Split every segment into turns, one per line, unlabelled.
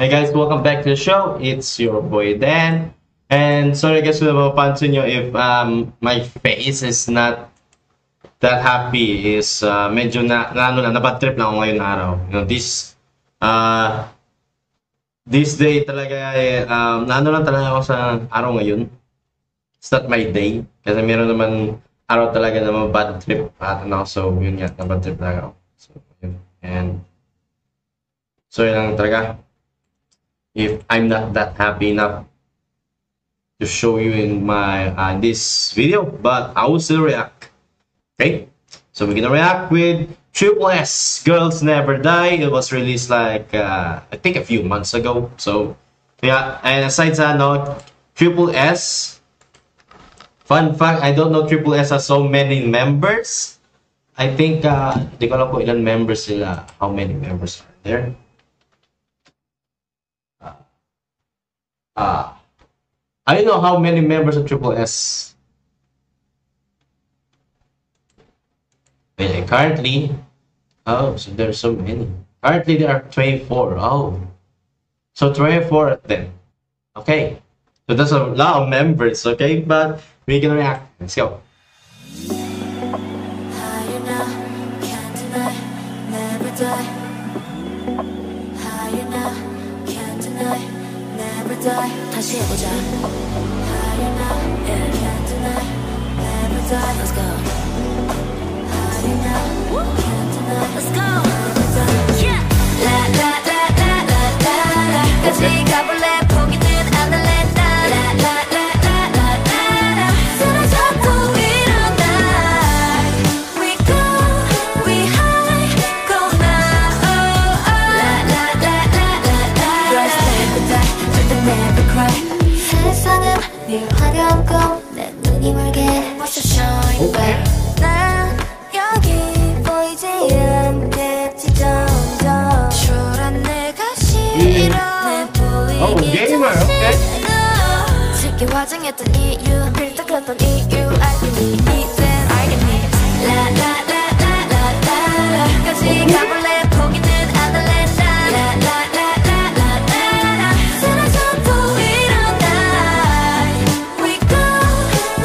Hey guys, welcome back to the show. It's your boy Dan. And sorry guys kung mapapansin nyo if my face is not that happy is medyo na bad trip lang ako ngayon araw. You know, this day talaga lang talaga ako sa araw ngayon. It's not my day kasi meron naman araw talaga na bad trip so yun nga, na bad trip talaga ako. So yun. And so yun lang talaga. If I'm not that happy enough to show you in my this video, but I will still react. Okay, so we're gonna react with Triple S Girls Never Die. It was released like I think a few months ago. So yeah, and aside sa Triple S, fun fact, I don't know Triple S has so many members. I think di ko alam kung ilan members sila. How many members are there? I don't know how many members of Triple S. Currently, so there's so many. Currently, there are 24. Oh, so 24 of them. Okay, so that's a lot of members. Okay, but we can react. Let's go.
다시 해보자. Let's go. Let's go. Yeah. La la la la la la la. 같이 가볼래 포기는 안 할래 나. La la la la la la la. 쓰러져도 일어나. We go, we high, go now. Oh, oh. La la la la la la. Girls never die, but they never cry. 세상은 늘 화려하고 내 눈이 멀게 What's your shine back? 난 여기 보이지 않겠지 점점 초란 내가 싫어 내 보이기 좀 싫어 쉽게 화장했던 이유 필터했던 이유 알겠니 이젠 알겠니 라라라라라라라 같이 가볼래 포기는 안 할래 나 라라라라라라 쓰러져도 일어나 We go,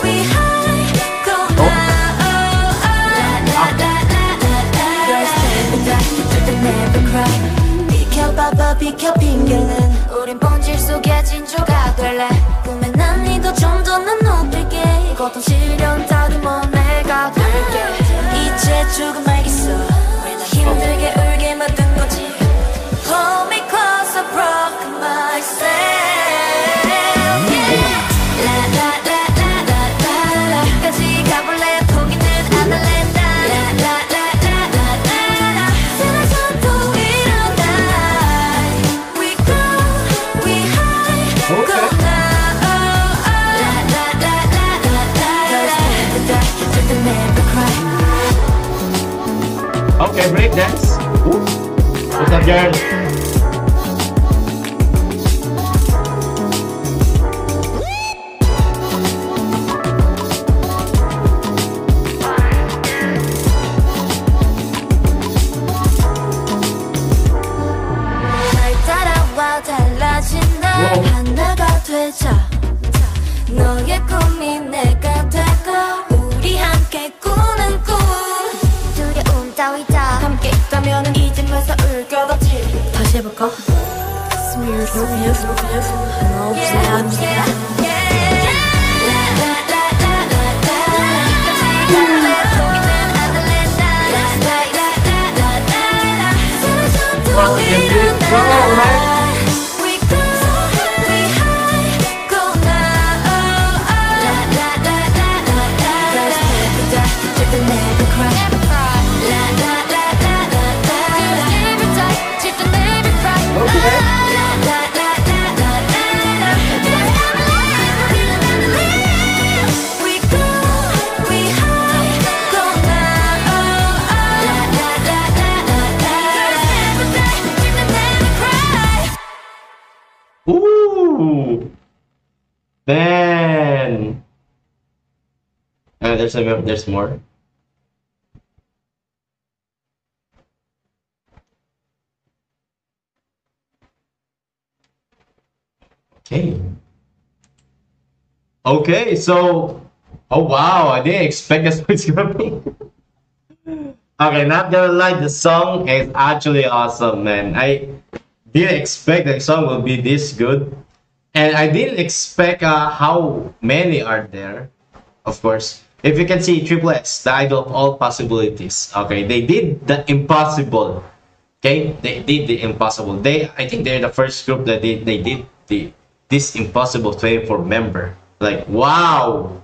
we high, go now Girls never die, but they never cry 비켜봐봐 비켜 핑계는 우린 본질 속에 진조가 될래 꿈에 난 니도 좀 더 난 높일게 고통 시련 다듬어 내가 될게 이제 조금 알겠어 왜 나 힘들게 울게 만든 거지 Hold me close, I broke myself yeah. La la la la la la la 같이 가볼래 포기는 안 할래 나 La la la la la la la 쓰러져도 일어나 We go, we high, go now La la la la la la Girls never die, but they never cry
Okay, break dance. What's up, girls?
날 따라와 달라진 날 하나가 되자 너의 꿈이 내가 되고 우리 함께 꾸는 꿈 두려움 따위다 함께 있다면 이젠 와서 울 것 없지 다시 해볼까? We go, we high, go now La la la la la la Girls never die, but they never cry La la la la la la Girls never die, but they never cry La la la la la la la We go, we high, go now La la la la la la Girls never die, but they never cry
Ooh. Then there's more. Okay. Okay, so oh wow, I didn't expect that's what it's gonna be. Okay, not gonna lie, the song is actually awesome, man. I didn't expect the song will be this good, and I didn't expect how many are there. Of course, if you can see Triple X, the idol of all possibilities. Okay, they did the impossible. Okay, they did the impossible. I think they're the first group that they did this impossible 24 member. Like wow,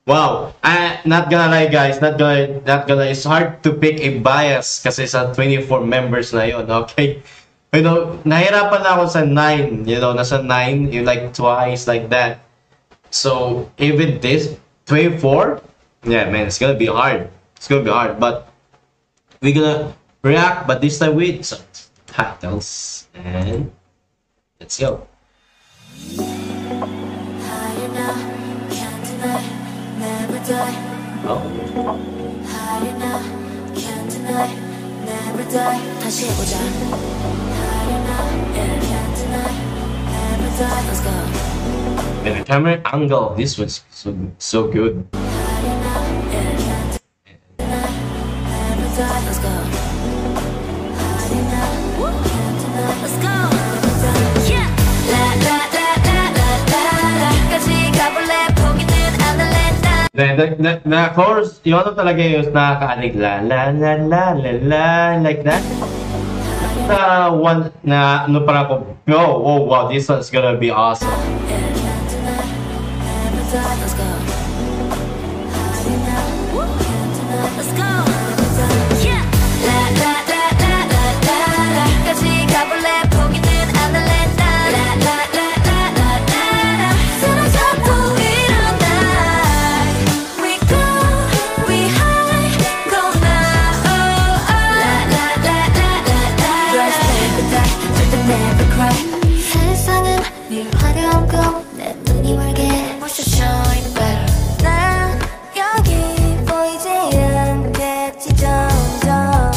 wow. I not gonna lie, guys. Not gonna. It's hard to pick a bias kasi sa 24 members na yon. Okay, you know, nahirapan na ako sa 9. You know, nasa 9. You like twice like that. So even this 24, yeah, man, it's gonna be hard. It's gonna be hard, but we're gonna react, but this time with some titles, and let's go.
Higher now, can't deny, never die.
Oh,
Higher now, can't deny, never die. 다시 해보자. Higher now, yeah, can't deny, never die. Let's go.
and the camera angle of this was so good.
Higher now, yeah, can't deny, never die. Let's go. Higher now, can't deny, let's go. Yeah. La la la la la la la. 까지 가볼래 포기는 안 할래 나.
The chorus, yung ano talaga yung nakakaalig la la la la la la like that. The one na ano para ko, oh wow, this one's gonna be awesome.
Let's go. Let's go. Yeah. La la la la la la la. 까지 가볼래 포기는 안 할래 나. La la la la la la la. 쓰러져도 일어나. We go, we high, go now. Oh, oh. La la la la la la. Just never die, 절대 never cry. 세상은 늘 화려한 꿈내 눈이 멀게. Shine better. 난 여기 보이지 않겠지 점점.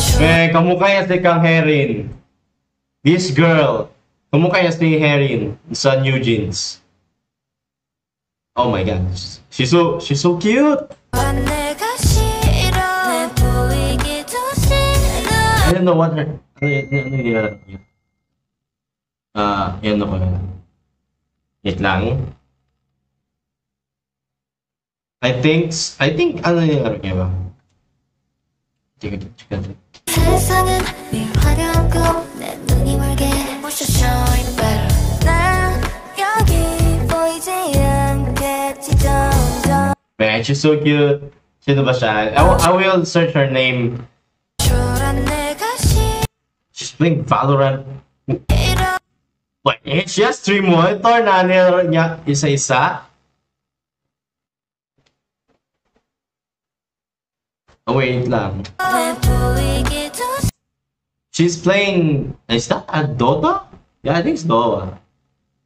Kamukha niya si Kang Herin. This girl, kamukha niya si Herin sa New Jeans. Oh my god, she's so cute.
내가 싫어. 내 보이기도 싫어.
I don't know what her. Ano yung nilalaro niya? Yan ako. Wait lang. I think ano yung laro niya ba? Chika.
세상은 늘 화려한 꿈내 눈이 멀게. Shine better. 난 여기 보이지 않겠지 점점.
Man, she's so cute. Sino ba siya? I will search her name.
초란 내가 싫어.
She's playing Valorant. Wait, she has 3 monitor na nilaro niya isa-isa? Oh, wait lang.
내 보이기도
She's playing... Is that a Dota? Yeah, I think it's Dota.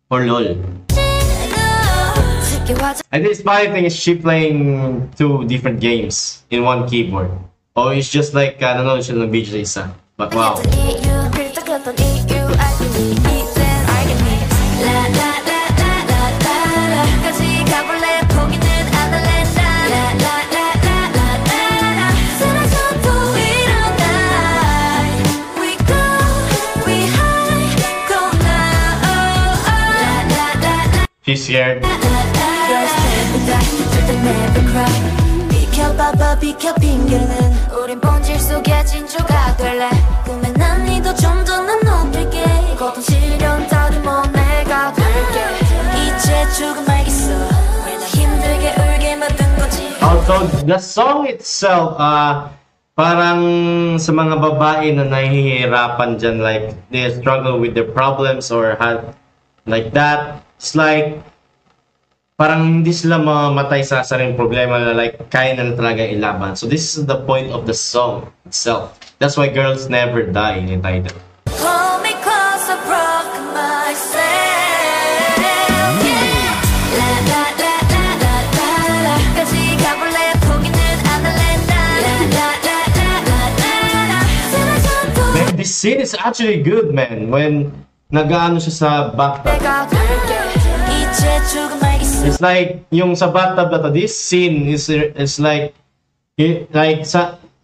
Or LOL. I think it's my thing is she playing 2 different games in one keyboard. Or it's just like, I don't know, siya ng video sa isa. But wow. She's scared.
비켜봐봐 비켜 핑계는 우린 번질 속에 진주가 될래 꿈에 난 니도 좀 더 난 높일게 고통 시련 따위 뭐 내가 될게 이제 죽음 알겠어 왜 나 힘들게 울게 만든 거지
Also, the song itself, parang sa mga babae na nahihirapan dyan, like, they struggle with their problems or have, like that. It's like, parang hindi sila mamatay sa sariling problema na like, kaya na talaga ilaban. So this is the point of the song itself. That's why girls never die in the title.
Hold me close, I broke myself. Yeah. La la la la la la la. 까지 가볼래 포기는 안 할래 나. La la la la la la la. 쓰러져도
Man, this scene is actually good, man. When nag-ano siya sa backpack.
내가 될게 이제 조금 알겠어.
It's like yung sa bathtub na to, this scene is like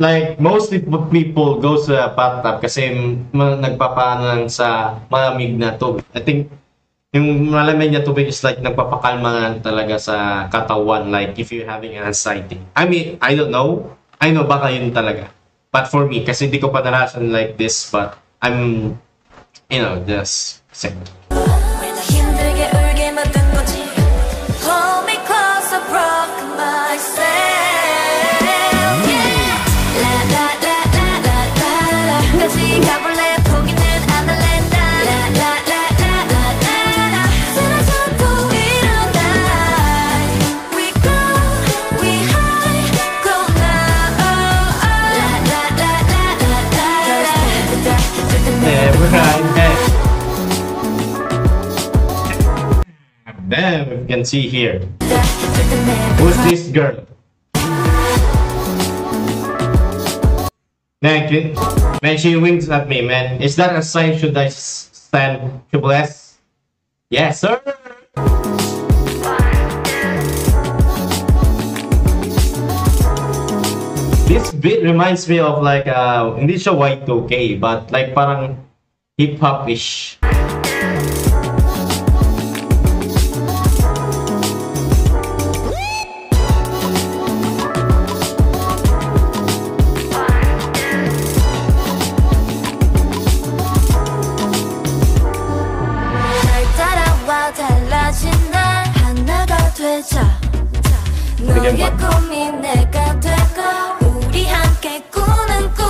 like mostly people go sa bathtub kasi nagpapaano sa malamig na tubig. I think yung malamig na tubig is like nagpapakalma lang talaga sa katawan, like if you're having anxiety. I mean, I don't know. I know baka yun talaga. But for me, kasi di ko pa naranasan like this, but I'm, just saying.
왜 나 힘들게 울게 만든 거지? Hold me close, I broke myself. Yeah. La la la la la la la. 같이 가볼래? 포기는 안 할래? La la la la la la la. 쓰러져도 일어나. We go, we high, go now. La la la la la la la.
Never Then we can see here. Who's this girl? Man, she winks at me, man. Is that a sign? Should I stand to bless? Yes, sir. This beat reminds me of like hindi siya Y2K, but like parang hip hop-ish.
너의 꿈이 내가 되고 우리 함께 꾸는 꿈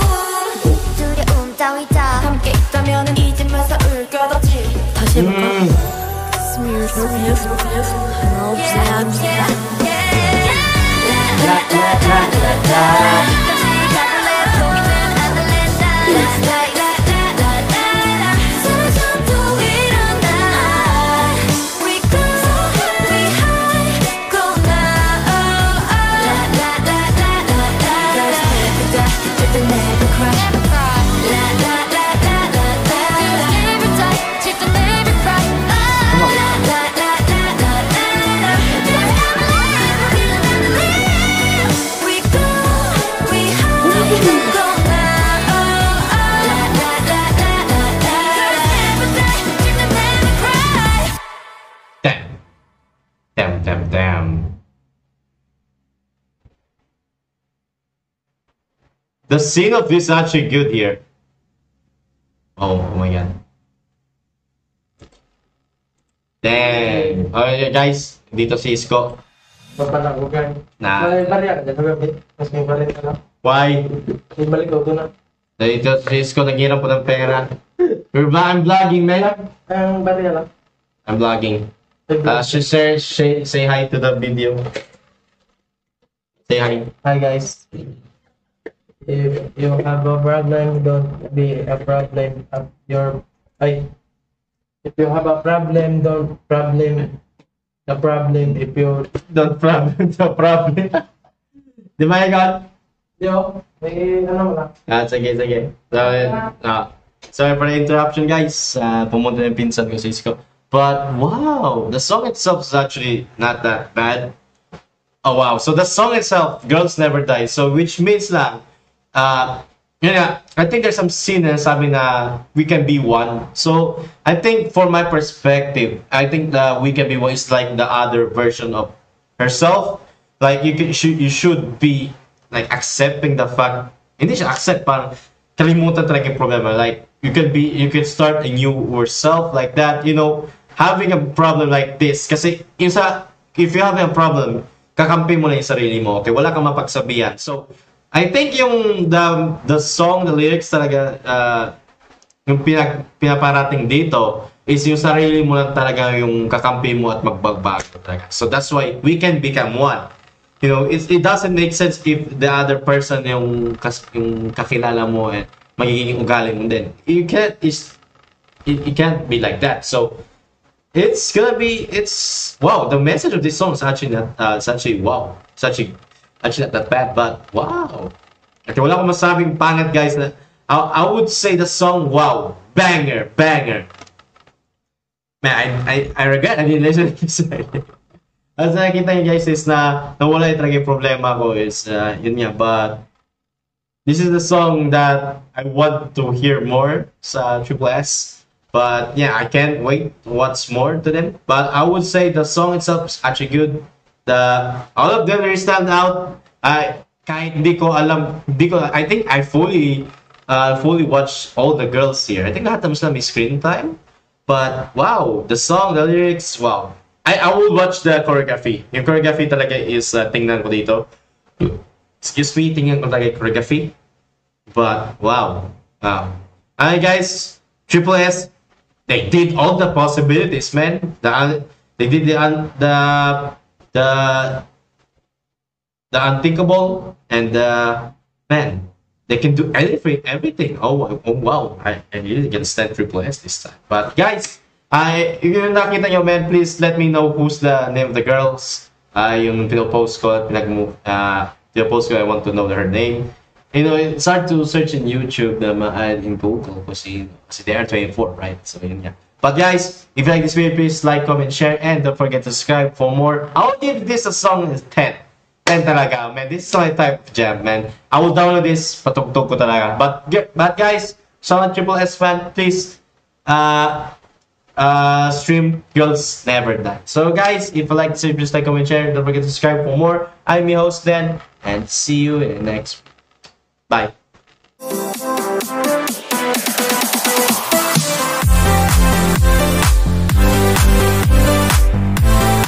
두려움 따위 다 함께 있다면 이젠 벌써 울 것 없지 다시 해볼까? 하나 없어야
Damn. The scene of this is actually good here. Oh my god. Dang. Okay guys, dito si Isko.
Mapanagugan.
Na.
Bariya ka dyan. Mas may balik ka na.
Why?
May balik ka na.
Dito si Isko, naghiram po ng pera. I'm vlogging, man.
Ang bariya lang.
I'm vlogging. Say hi to the video. Say hi.
Hi guys. If you have a problem, don't be a problem of your. If you have a problem, don't problem the problem. If you
Don't problem, the problem. Di ba ikaw?
yo, may ano mo lang.
Sige. Sorry for the interruption, guys. Pumunta na yung pinsan ko sa Isko. But wow, the song itself is actually not that bad. Oh wow, so the song itself, Girls Never Die. So which means lang, I think there's some scene na sabi na we can be one. So I think for my perspective, I think the we can be one is like the other version of herself. Like you should be like accepting the fact. Hindi siya accept, parang kalimutan talaga yung problema. Like you could start a new yourself like that. Having a problem like this. Kasi if you have a problem, kakampi mo na yung sarili mo. Okay, wala kang mapagsabihan. So I think yung the song, the lyrics talaga, yung pinaparating dito is yung sarili mo lang talaga yung kakampi mo at magbagbago talaga. So that's why we can become one. It doesn't make sense if the other person yung kakilala mo magiging ugali mo din. It can't be like that. So it's wow. The message of this song is actually not wow. It's actually not that bad, but wow. Okay, wala akong masabing pangit, guys. I would say the song, wow, banger. Man, I regret I didn't listen to this. As nakikita niyo guys is na nawala yung talaga yung problema ko is yun nga, but this is the song that I want to hear more sa Triple S. But yeah, I can't wait what's more to them. But I would say the song itself is actually good. All of them really stand out. Kahit hindi ko alam, I think I fully watched all the girls here. I think lahat naman sila may screen time. But wow, the song, the lyrics, wow. I will watch the choreography. Yung choreography talaga is tingnan ko dito. Excuse me, tingnan ko talaga yung choreography. But wow. Alright guys, Triple S, they did all the possibilities, man. They did the unthinkable, and man, they can do everything. Oh wow, I really can stand Triple S this time. But guys, if you nakita nyo, man, please let me know who's the name of the girls. Yung pinopost ko, pinopost ko, I want to know her name. You know, it's hard to search in YouTube na ma-add in Google kasi they are 24, right? So yun nga. But guys, if you like this video, please like, comment, share, and don't forget to subscribe for more. I will give this a song 10. 10 talaga, man. This is my type of jam, man. I will download this, patugtog ko talaga. But guys, so Triple S fan, please stream Girls Never Die. So guys, if you like this video, please like, comment, share, don't forget to subscribe for more. I'm your host, Dan, and see you in the next. Bye.